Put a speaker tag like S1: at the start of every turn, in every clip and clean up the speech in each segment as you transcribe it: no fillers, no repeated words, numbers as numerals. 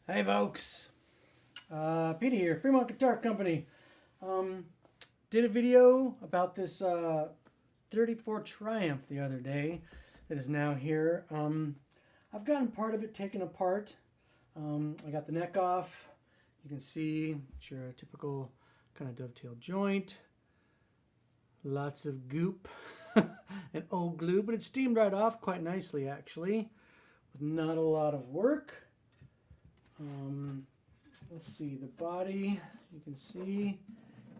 S1: Hey folks, Pete here, Fremont Guitar Company. Did a video about this 34 Triumph the other day that is now here. I've gotten part of it taken apart. I got the neck off. You can see it's your typical kind of dovetail joint. Lots of goop and old glue, but it steamed right off quite nicely actually, with not a lot of work. Let's see, the body, you can see,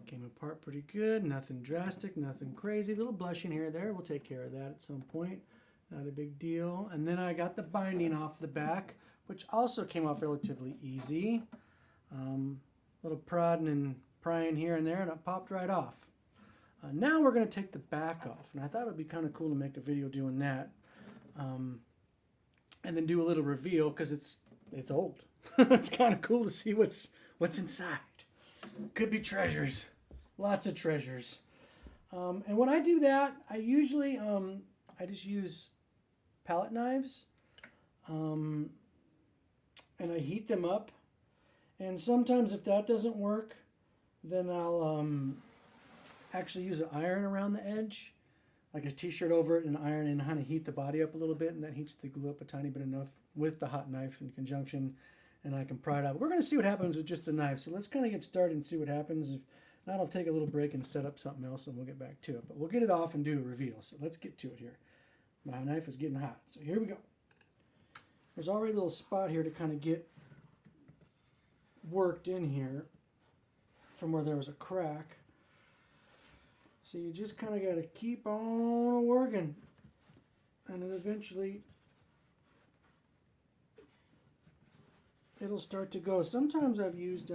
S1: came apart pretty good. Nothing drastic, nothing crazy. A little blushing here or there. We'll take care of that at some point. Not a big deal. And then I got the binding off the back, which also came off relatively easy. Little prodding and prying here and there, and it popped right off. Now we're going to take the back off, and I thought it would be kind of cool to make a video doing that. And then do a little reveal, because it's old. It's kind of cool to see what's inside. Could be treasures, lots of treasures. And when I do that, I usually I just use palette knives, and I heat them up. And sometimes if that doesn't work, then I'll actually use an iron around the edge, like a t-shirt over it, and iron and kind of heat the body up a little bit, and that heats the glue up a tiny bit enough with the hot knife in conjunction, and I can pry it out. We're going to see what happens with just a knife, so let's kind of get started and see what happens. If not, I'll take a little break and set up something else, and we'll get back to it. But we'll get it off and do a reveal, so let's get to it here. My knife is getting hot, so here we go. There's already a little spot here to kind of get worked in here from where there was a crack. So you just kind of got to keep on working, and then eventually it'll start to go. Sometimes I've used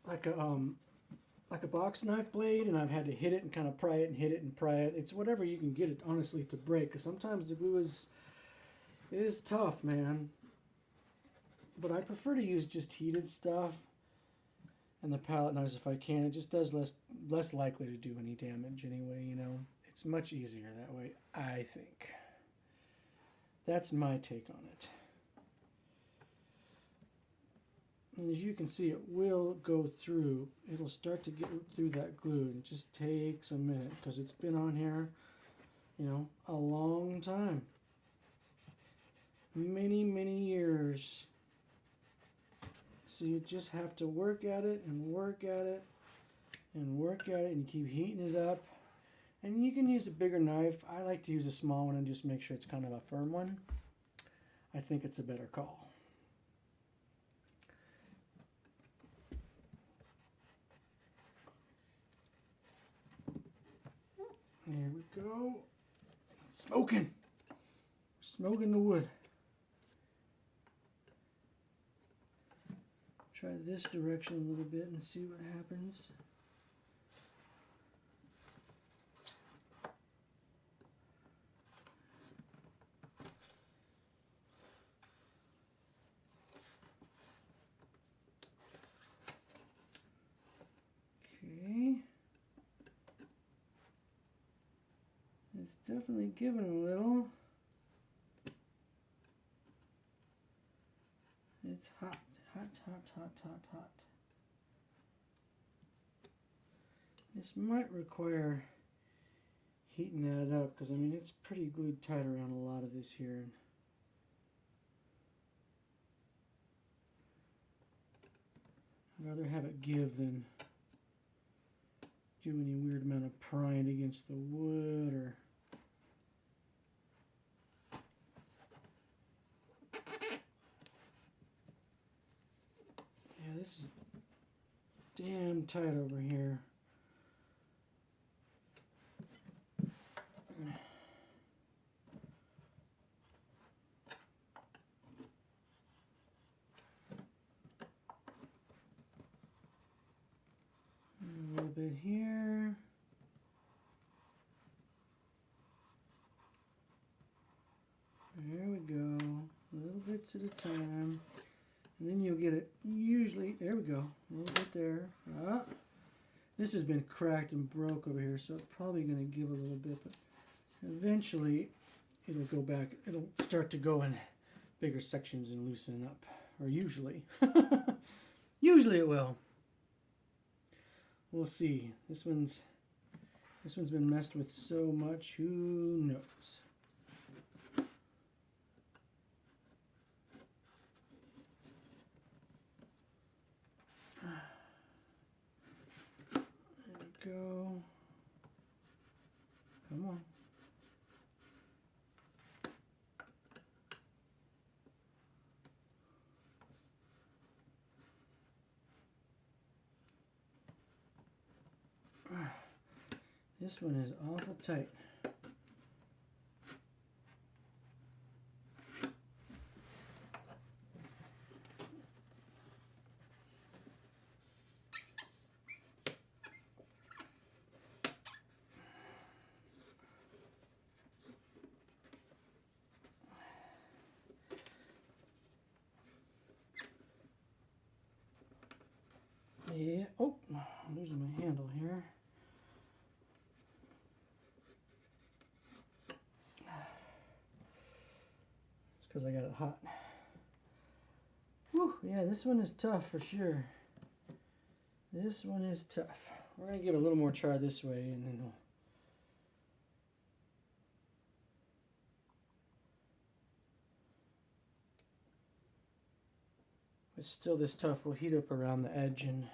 S1: like a box knife blade, and I've had to hit it and kind of pry it and hit it and pry it. It's whatever you can get it honestly to break, because sometimes the glue is tough, man. But I prefer to use just heated stuff and the palette knives if I can. It just does less likely to do any damage anyway, you know. It's much easier that way, I think. That's my take on it. And as you can see, it will go through. It'll start to get through that glue. It just takes a minute because it's been on here, you know, a long time. Many, many years. So you just have to work at it and work at it and work at it, and you keep heating it up. And you can use a bigger knife. I like to use a small one and just make sure it's kind of a firm one. I think it's a better call. There we go. Smoking. Smoking the wood. Try this direction a little bit and see what happens. Okay. It's definitely giving a little. It's hot. Hot, hot, hot, hot, hot. This might require heating that up, because I mean it's pretty glued tight around a lot of this here. I'd rather have it give than do any weird amount of prying against the wood or this is damn tight over here. A little bit here. There we go. Little bits at a time. And then you'll get it usually, there we go, a little bit there. This has been cracked and broke over here, so it's probably going to give a little bit, but eventually it'll go back, it'll start to go and bigger sections and loosen up, or usually. Usually it will. We'll see. This one's been messed with so much, who knows? There we go. Come on. This one is awful tight. Yeah. Oh, I'm losing my handle here. It's because I got it hot. Whew, yeah, this one is tough for sure. This one is tough. We're going to give it a little more try this way, and then we'll... It's still this tough. We'll heat up around the edge and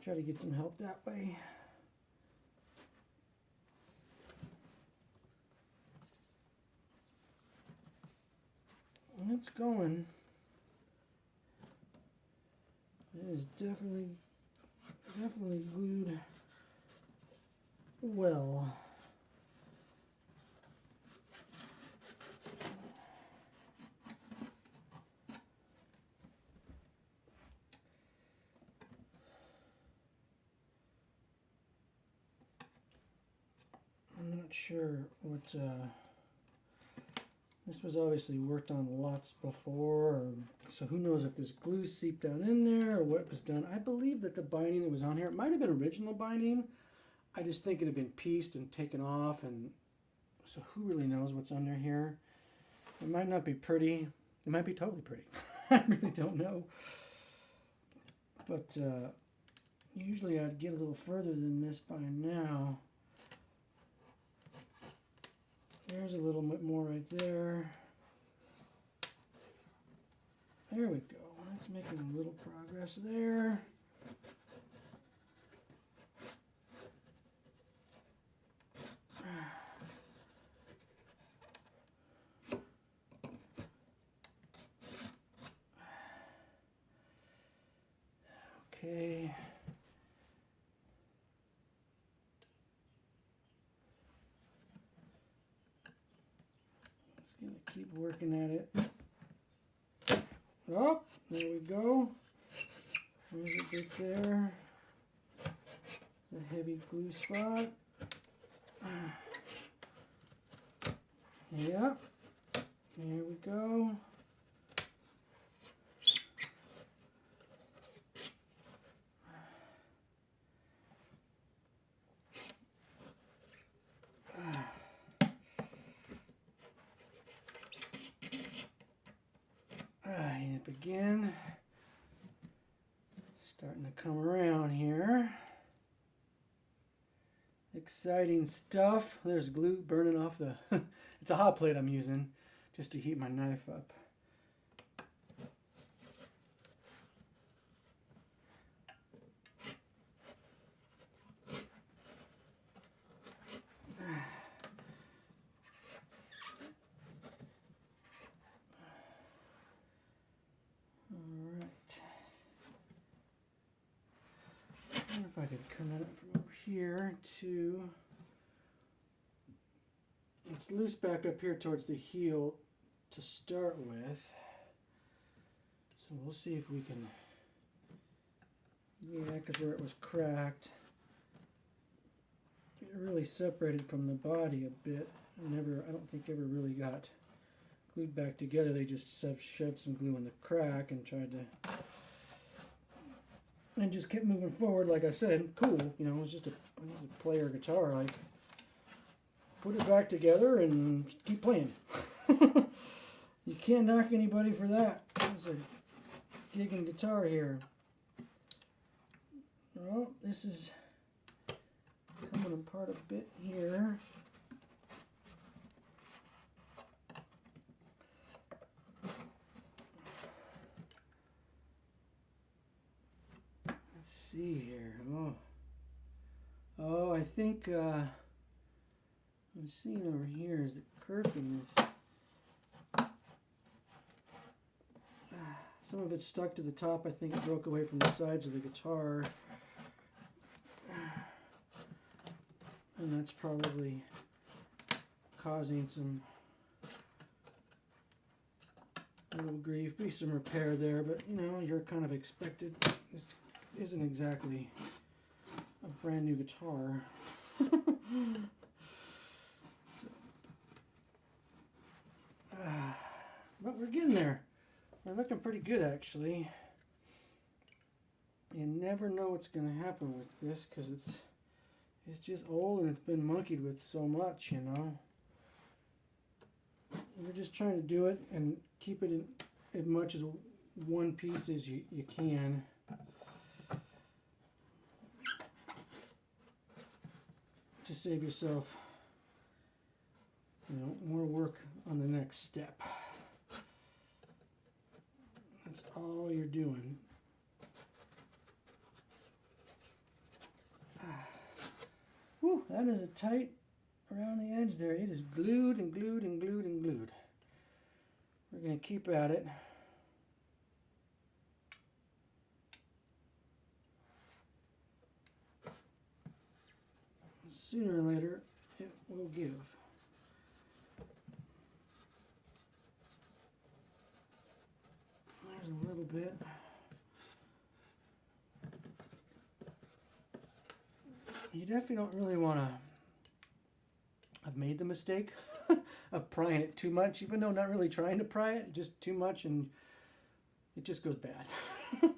S1: try to get some help that way. And it's going. It is definitely glued well. I'm not sure what, this was obviously worked on lots before, so who knows if this glue seeped down in there or what was done. I believe that the binding that was on here, it might have been original binding. I just think it had been pieced and taken off, and so who really knows what's under here. It might not be pretty. It might be totally pretty. I really don't know. But usually I'd get a little further than this by now. There's a little bit more right there. There we go. That's making a little progress there. Okay. Just gonna keep working at it. Oh, there we go. There's a bit there. The heavy glue spot. Yeah. There we go. Up again. Starting to come around here. Exciting stuff. There's glue burning off the... It's a hot plate I'm using just to heat my knife up. I wonder if I could come at it from over here to... It's loose back up here towards the heel to start with. So we'll see if we can... Yeah, because where it was cracked, it really separated from the body a bit. I don't think ever really got glued back together. They just shoved some glue in the crack and tried to... And just kept moving forward, like I said. Cool, you know, it was just a player guitar. Like, put it back together and keep playing. You can't knock anybody for that. There's a gigging guitar here. Oh, this is coming apart a bit here. Let's see here. Oh, I think I'm seeing over here is the kerfing is. Some of it's stuck to the top. I think it broke away from the sides of the guitar. And that's probably causing some little grief. Be some repair there, but you know, you're kind of expected. This isn't exactly a brand new guitar. But we're getting there. We're looking pretty good, actually. You never know what's going to happen with this because it's just old and it's been monkeyed with so much, you know. We're just trying to do it and keep it in as much as one piece as you can. To save yourself, you know, more work on the next step. That's all you're doing. Whew, that is a tight around the edge there. It is glued and glued and glued and glued. We're going to keep at it. Sooner or later, it will give. There's a little bit. You definitely don't really want to. I've made the mistake of prying it too much, even though not really trying to pry it, just too much, and it just goes bad. So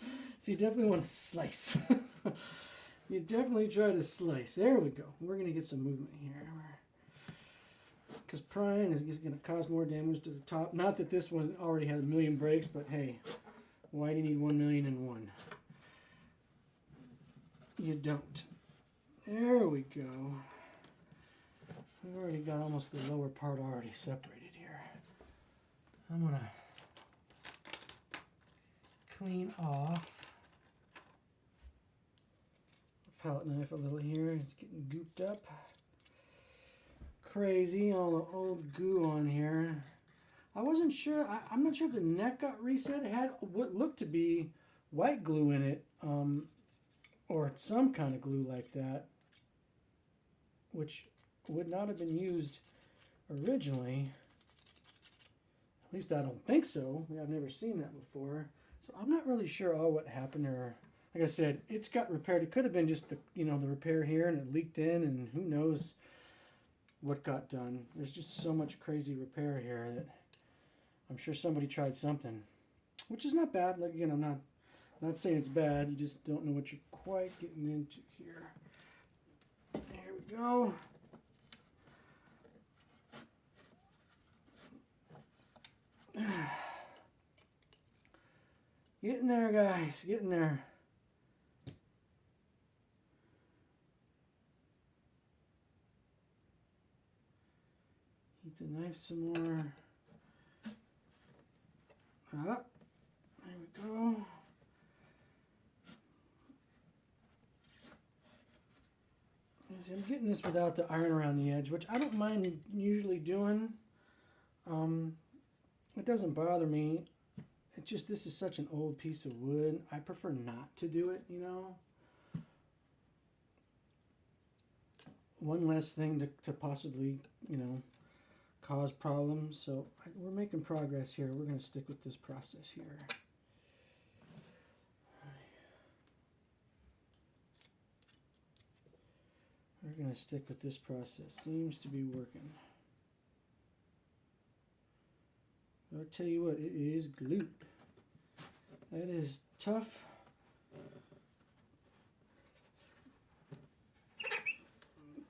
S1: you definitely want to slice. You definitely try to slice. There we go. We're going to get some movement here. Because prying is going to cause more damage to the top. Not that this one already has a million breaks, but hey, why do you need 1,000,001? You don't. There we go. We've already got almost the lower part already separated here. I'm going to clean off the palette knife a little here. It's getting gooped up. Crazy, all the old goo on here. I wasn't sure, I'm not sure if the neck got reset. It had what looked to be white glue in it, or some kind of glue like that, which would not have been used originally. At least I don't think so. I've never seen that before. So I'm not really sure what happened, or like I said, it's got repaired. It could have been just the, you know, the repair here and it leaked in, and who knows what got done. There's just so much crazy repair here that I'm sure somebody tried something, which is not bad. Like, again, I'm not saying it's bad. You just don't know what you're quite getting into here. There we go. Getting there, guys. Getting there. Heat the knife some more. Up. There we go. See, I'm getting this without the iron around the edge, which I don't mind usually doing. It doesn't bother me. It's just, this is such an old piece of wood. I prefer not to do it, you know. One less thing to possibly, you know, cause problems. So we're making progress here. We're going to stick with this process here. We're going to stick with this process. Seems to be working. I'll tell you what, it is glue. That is tough.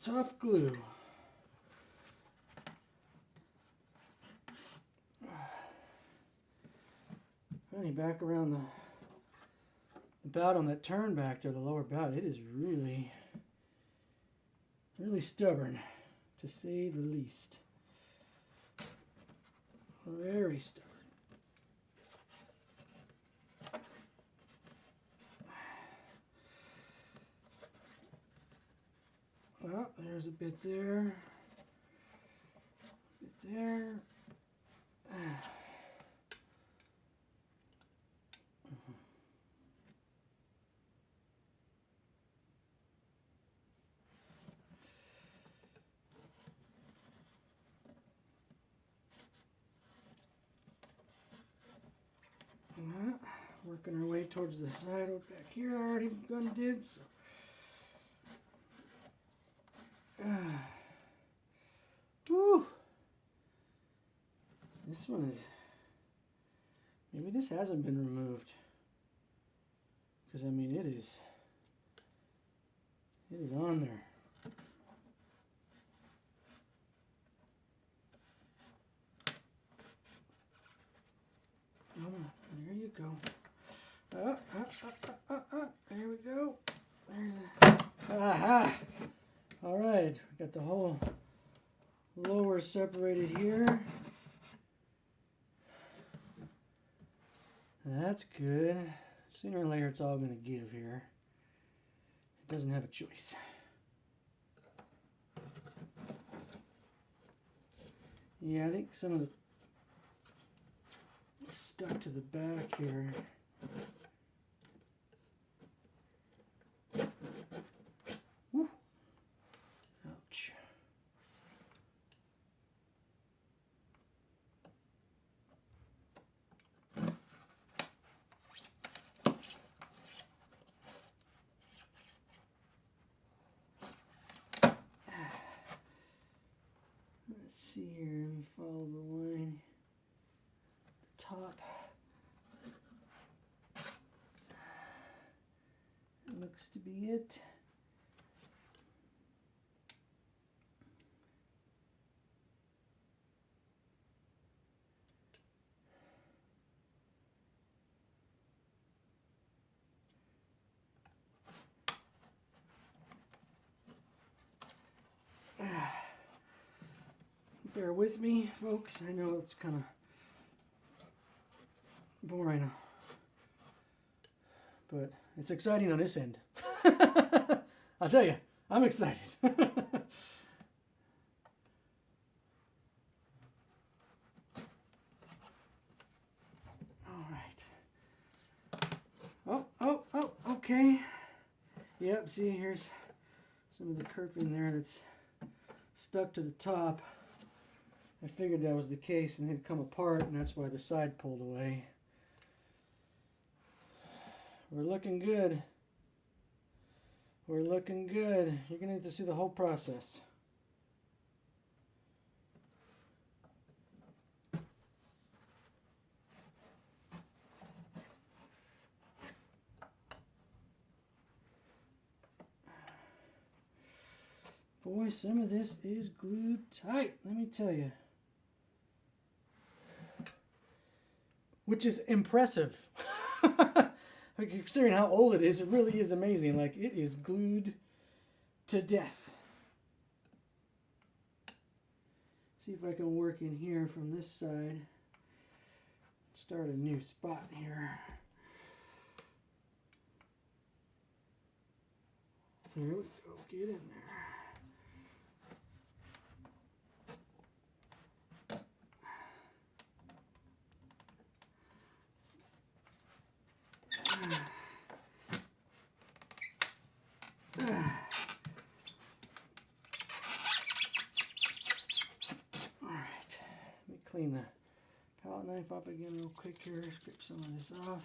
S1: Tough glue. Finally back around the bout on that turn back there, the lower bout. It is really, really stubborn, to say the least. Very stubborn. Well, there's a bit there. A bit there. Working our way towards the side back here. I already gone did. So. Whew. This one is. Maybe this hasn't been removed. Because I mean, it is on there. There you go. There we go. Aha! All right, got the whole lower separated here. That's good. Sooner or later, it's all going to give here. It doesn't have a choice. Yeah, I think some of the stuck to the back here. Woo. Ouch. Let's see here and follow the line. The top. That looks to be it. Bear with me, folks. I know it's kind of boring, but it's exciting on this end. I'll tell you, I'm excited. All right. Oh, okay. Yep, see, here's some of the kerfing there that's stuck to the top. I figured that was the case and it had come apart, and that's why the side pulled away. We're looking good. We're looking good. You're going to need to see the whole process. Boy, some of this is glued tight, let me tell you. Which is impressive. Considering how old it really is amazing. Like, it is glued to death. See if I can work in here from this side. Start a new spot here. There we go. Get in there. Clean the palette knife off again real quick here. Scrape some of this off.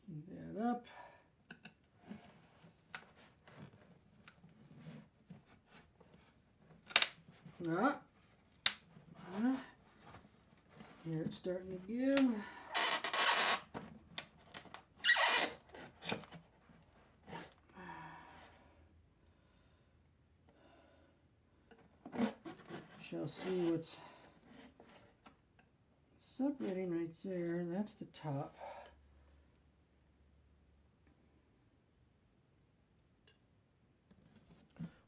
S1: Clean that up. Here it's starting to give. Shall see what's separating right there. That's the top.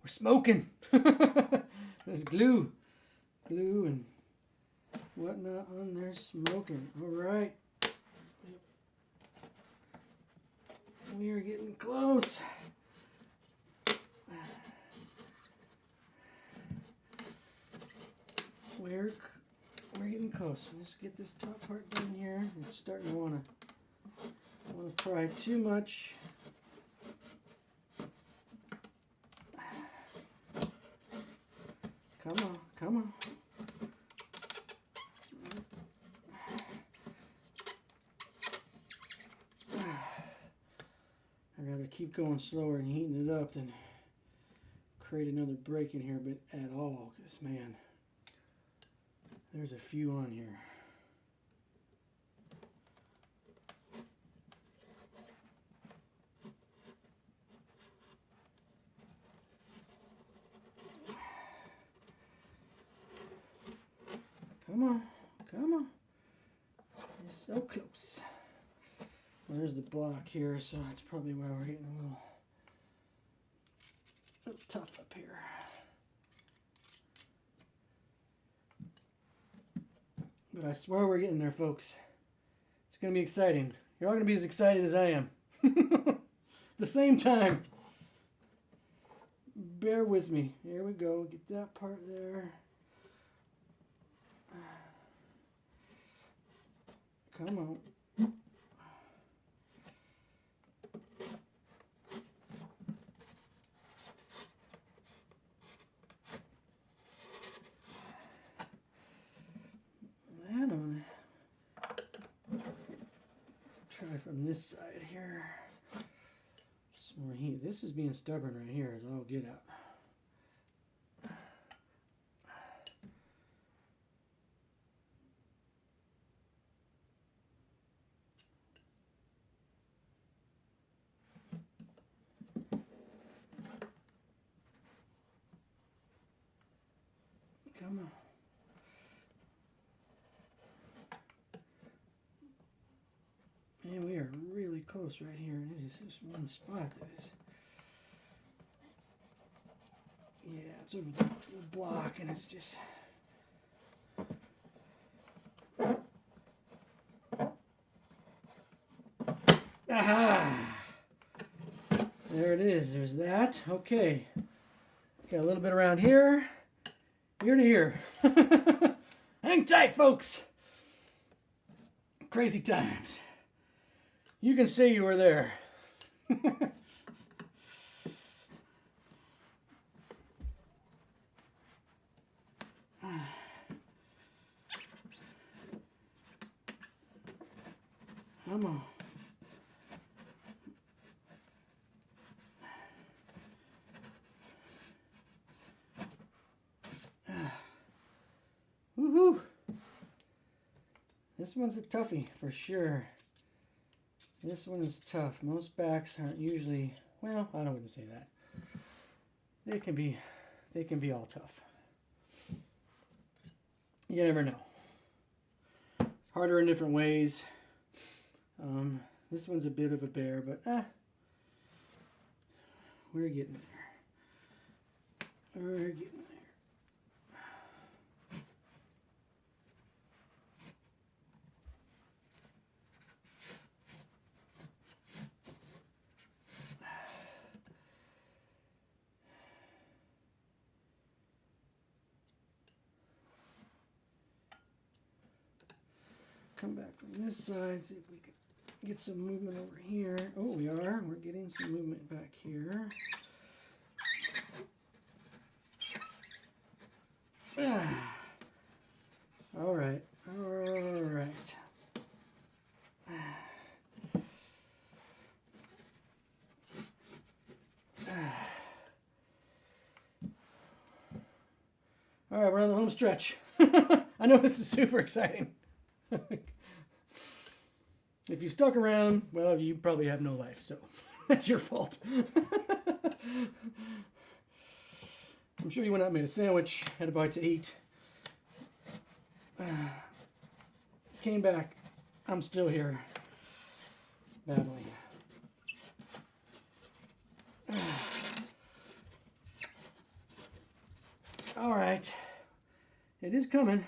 S1: We're smoking. There's glue and whatnot on there smoking. All right. We are getting close. We're getting close. Let's get this top part done here. It's starting to want to fry too much. Come on, come on. I'd rather keep going slower and heating it up than create another break in here, but at all, because man, there's a few on here. Come on, come on. You're so close. Well, there's the block here, so that's probably why we're getting a little tough up here. But I swear we're getting there, folks. It's going to be exciting. You're all going to be as excited as I am. At the same time. Bear with me. Here we go. Get that part there. Come on. Try from this side here. Some more heat. This is being stubborn right here. Is all get out. Come on. Man, we are really close right here. It is this one spot that is. Yeah, it's over the block and it's just. Aha! There it is. There's that. Okay. Got a little bit around here. Ear to ear. Hang tight, folks. Crazy times. You can say you were there. Come on. Woohoo! This one's a toughie for sure. This one is tough. Most backs aren't usually, well, I wouldn't say that. They can be all tough. You never know. It's harder in different ways. This one's a bit of a bear, but we're getting there. We're getting there. Come back from this side, see if we can get some movement over here. Oh, we are. We're getting some movement back here. All right. All right. All All right, we're on the home stretch. I know this is super exciting. If you stuck around, well, you probably have no life, so that's your fault. I'm sure you went out and made a sandwich, had a bite to eat. Came back. I'm still here, battling. All right. It is coming.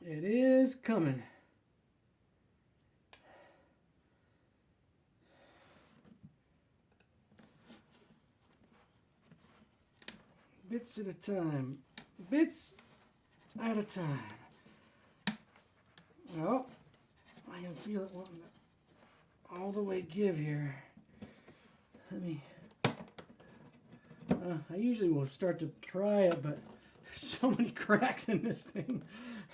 S1: It is coming. Bits at a time. Bits at a time. Oh, I can feel it wanting to all the way give here. Let me. I usually will start to pry it, but there's so many cracks in this thing.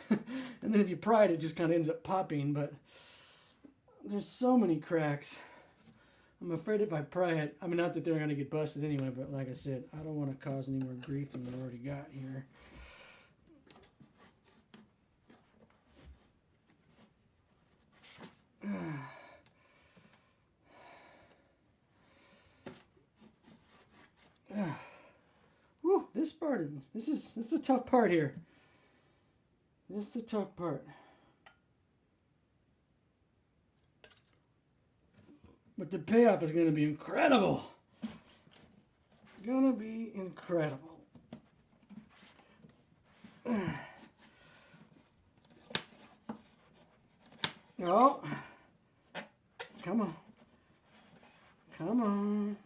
S1: And then if you pry it, it just kind of ends up popping, but there's so many cracks. I'm afraid if I pry it, I mean, not that they're going to get busted anyway, but like I said, I don't want to cause any more grief than we already got here. Whew, this is a tough part here. This is a tough part. But the payoff is going to be incredible. Gonna be incredible. Oh, come on. Come on.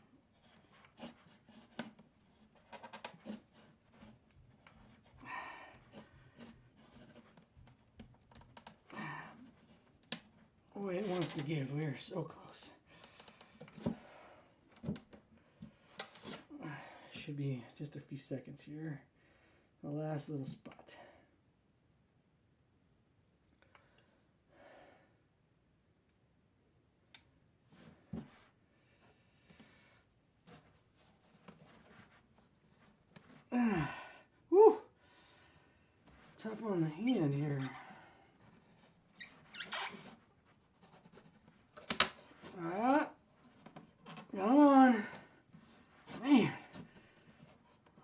S1: Oh, it wants to give. We're so close. Should be just a few seconds here. The last little spot. Woo! Tough on the hand here. Come on. Man.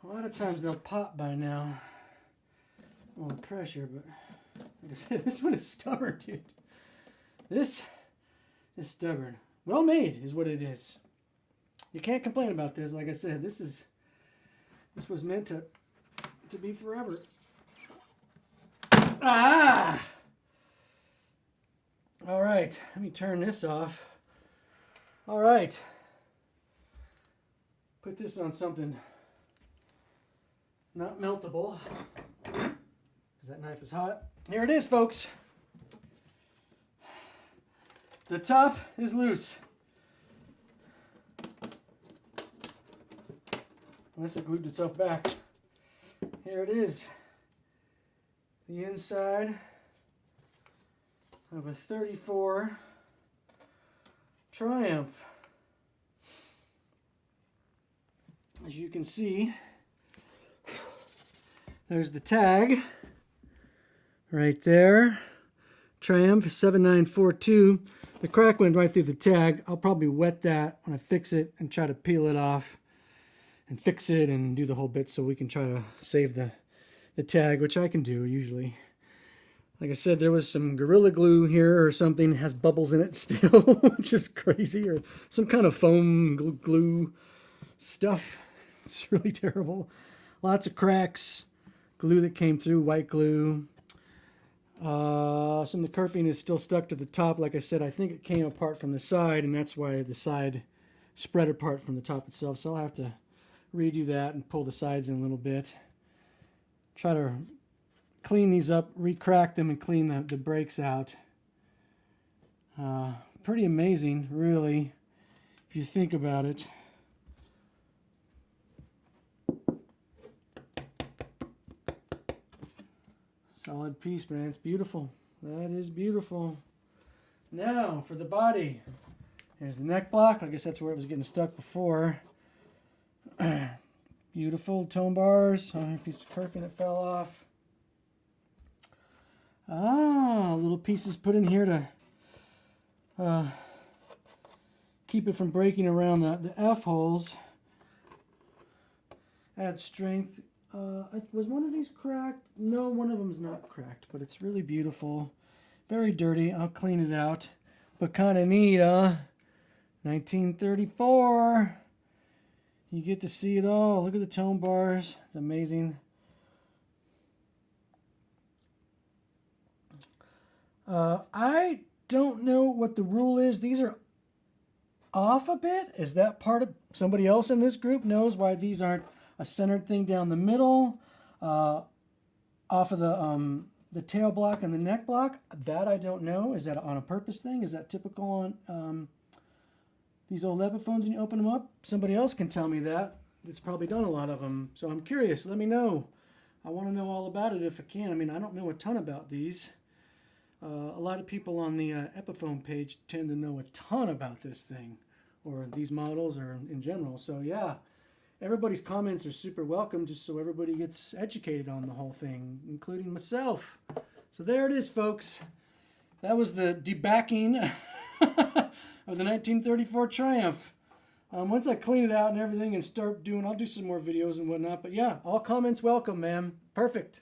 S1: A lot of times they'll pop by now. All the pressure, but like I said, this one is stubborn, dude. This is stubborn. Well made is what it is. You can't complain about this. Like I said, this was meant to be forever. Ah! All right, let me turn this off. All right. Put this on something not meltable, because that knife is hot. Here it is, folks. The top is loose. Unless it glued itself back. Here it is. The inside of a 34 Triumph. As you can see, there's the tag right there. Triumph 7942. The crack went right through the tag. I'll probably wet that when I fix it and try to peel it off and fix it and do the whole bit so we can try to save the tag, which I can do usually. Like I said, there was some Gorilla Glue here or something. It has bubbles in it still, which is crazy. Or some kind of foam glue stuff. It's really terrible. Lots of cracks. Glue that came through, white glue. Some of the kerfing is still stuck to the top. Like I said, I think it came apart from the side, and that's why the side spread apart from the top itself. So I'll have to redo that and pull the sides in a little bit. Try to clean these up, re-crack them, and clean the brakes out. Pretty amazing, really, if you think about it. Solid piece, man. It's beautiful. That is beautiful. Now, for the body. Here's the neck block. I guess that's where it was getting stuck before. Beautiful tone bars. Oh, a piece of kerfing that fell off. Ah, little pieces put in here to keep it from breaking around the F holes. Add strength. Was one of these cracked? No, one of them's not cracked, but it's really beautiful. Very dirty. I'll clean it out. But kind of neat, huh? 1934. You get to see it all. Look at the tone bars. It's amazing. I don't know what the rule is. These are off a bit. Is that part of somebody else in this group knows why these aren't a centered thing down the middle, off of the tail block and the neck block? That I don't know. Is that on a purpose thing? Is that typical on these old Epiphones when you open them up? Somebody else can tell me that. It's probably done a lot of them. So I'm curious. Let me know. I want to know all about it if I can. I mean, I don't know a ton about these. A lot of people on the Epiphone page tend to know a ton about this thing, or these models, or in general. So yeah, everybody's comments are super welcome, just so everybody gets educated on the whole thing, including myself. So there it is, folks. That was the debacking of the 1934 Triumph. Once I clean it out and everything and start doing, I'll do some more videos and whatnot. But yeah, all comments welcome, man. Perfect.